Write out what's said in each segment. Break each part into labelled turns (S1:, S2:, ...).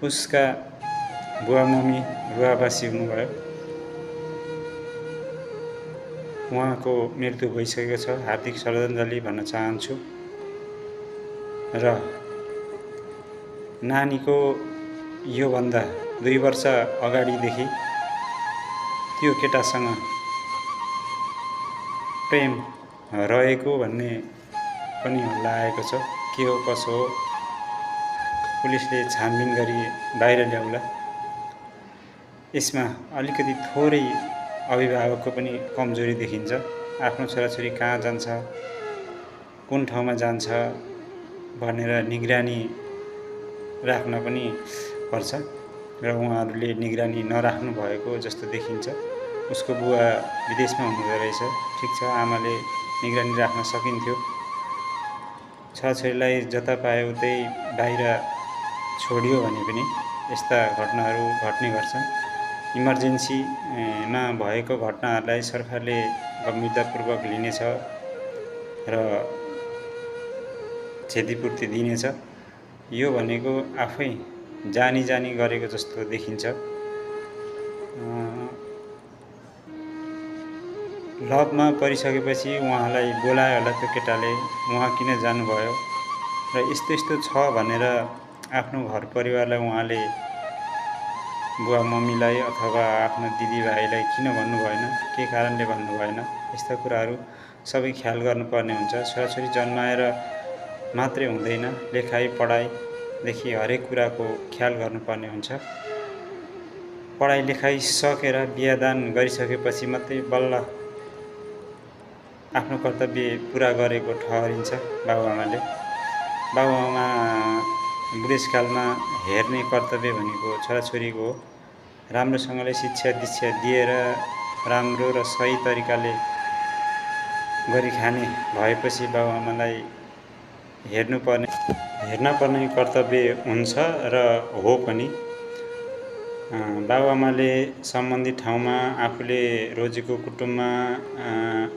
S1: उसका बुवा मम्मी बुवाबासी हुनुभयो। उहाँको मृत्यु भइसकेको छ। हार्दिक श्रद्धाञ्जली भन्न चाहन्छु। र नानीको योभन्दा 2 वर्ष अगाडिदेखि त्यो केटासँग प्रेम रहेको भन्ने पनि हल्ला आएको छ। के हो कसो हो पुलिसले छानबिन गरी बाहिर ल्याउला। यसमा अलिकति थोरै अभिभावकको पनि कमजोरी देखिन्छ। आफ्नो छोराछोरी कहाँ जान्छ, कुन ठाउँमा जान्छ भनेर निगरानी राख्न पनि पर्छ र उहाँहरूले निगरानी नराख्नु भएको जस्तो देखिन्छ। उसको बुवा विदेशमा हुनुहुँदो रहेछ। ठिक छ, आमाले निगरानी राख्न सकिन्थ्यो। छोराछोरीलाई जता पायो उतै बाहिर छोडियो भने पनि यस्ता घटनाहरू घट्ने गर्छन्। इमर्जेन्सीमा भएको घटनाहरूलाई सरकारले गम्भीरतापूर्वक लिनेछ र क्षतिपूर्ति दिनेछ। यो भनेको आफै जानी गरेको जस्तो देखिन्छ। लभमा परिसकेपछि उहाँलाई बोलायो होला त्यो केटाले, उहाँ किन जानुभयो र यस्तो छ भनेर आफ्नो घर परिवारलाई उहाँले बुवा मम्मीलाई अथवा आफ्नो दिदीभाइलाई किन भन्नु भएन, के कारणले भन्नु भएन, यस्ता कुराहरू सबै ख्याल गर्नुपर्ने हुन्छ। छोराछोरी जन्माएर मात्रै हुँदैन, लेखाइ पढाइदेखि हरेक कुराको ख्याल गर्नुपर्ने हुन्छ। पढाइ लेखाइ सकेर बिहादान गरिसकेपछि मात्रै बल्ल आफ्नो कर्तव्य पुरा गरेको ठहरिन्छ बाबुआमाले। बाबुआमा बुढेसकालमा हेर्ने कर्तव्य भनेको छोराछोरीको हो। राम्रोसँगले शिक्षा दीक्षा दिएर राम्रो र सही तरिकाले गरी खाने भएपछि बाबुआमालाई हेर्नुपर्ने कर्तव्य हुन्छ र हो पनि। बाबुआमाले सम्बन्धित ठाउँमा आफूले रोजेको कुटुम्बमा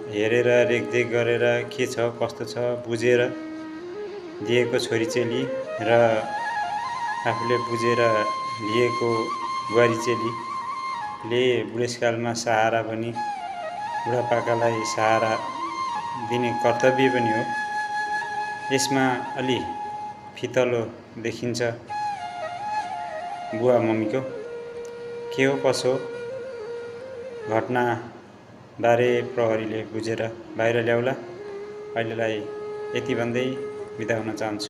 S1: हेरेर रेखदेख गरेर के छ कस्तो छ बुझेर दिएको छोरीचेली र आफूले बुझेर लिएको बुहारीचेलीले बुढेसकालमा सहारा पनि बुढापाकालाई सहारा दिने कर्तव्य पनि हो। यसमा अलि फितलो देखिन्छ बुवा मम्मीको। के हो कसो घटनाबारे प्रहरीले बुझेर बाहिर ल्याउला। अहिलेलाई यति भन्दै बिदा हुन चाहन्छु।